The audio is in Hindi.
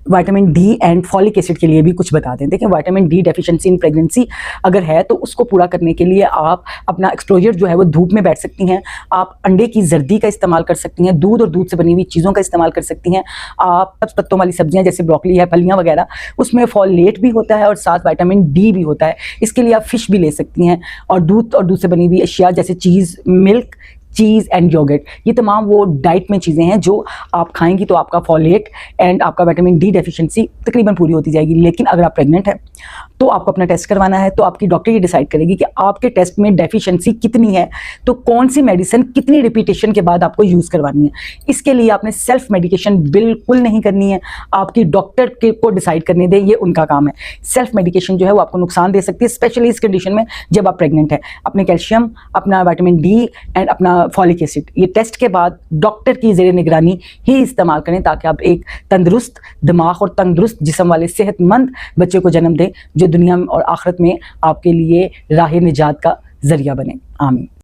Vitamin D and folic acid के लिए भी कुछ बता दें। देखिए, vitamin D deficiency in pregnancy अगर है तो उसको पूरा करने के लिए आप अपना एक्सपोजर जो है वो धूप में बैठ सकती हैं, आप अंडे की जर्दी का इस्तेमाल कर सकती हैं, दूध और दूध से बनी हुई चीज़ों का इस्तेमाल कर सकती हैं, आप पत्तों वाली सब्जियां जैसे ब्रोकली है, फलियां वगैरह, उसमें फॉलेट भी होता है और साथ विटामिन डी भी होता है। इसके लिए आप फिश भी ले सकती हैं, और दूध से बनी हुई अशिया जैसे चीज़, मिल्क, चीज़ एंड योगर्ट, ये तमाम वो डाइट में चीज़ें हैं जो आप खाएंगी तो आपका फॉलेट एंड आपका विटामिन डी डेफिशिएंसी तकरीबन पूरी होती जाएगी। लेकिन अगर आप प्रेग्नेंट हैं तो आपको अपना टेस्ट करवाना है, तो आपकी डॉक्टर ये डिसाइड करेगी कि आपके टेस्ट में डेफिशिएंसी कितनी है, तो कौन सी मेडिसिन कितनी रिपीटेशन के बाद आपको यूज़ करवानी है। इसके लिए आपने सेल्फ मेडिकेशन बिल्कुल नहीं करनी है, आपकी डॉक्टर के को डिसाइड करने दें, ये उनका काम है। सेल्फ मेडिकेशन जो है वो आपको नुकसान दे सकती है, स्पेशली इस कंडीशन में जब आप प्रेग्नेंट हैं। अपने कैल्शियम, अपना विटामिन डी एंड अपना फॉलिक एसिड ये टेस्ट के बाद डॉक्टर की ज़ेरे निगरानी ही इस्तेमाल करें, ताकि आप एक तंदुरुस्त दिमाग और तंदुरुस्त जिस्म वाले सेहतमंद बच्चे को जन्म दें, जो दुनिया और आखिरत में आपके लिए राह निजात का जरिया बने। आमीन।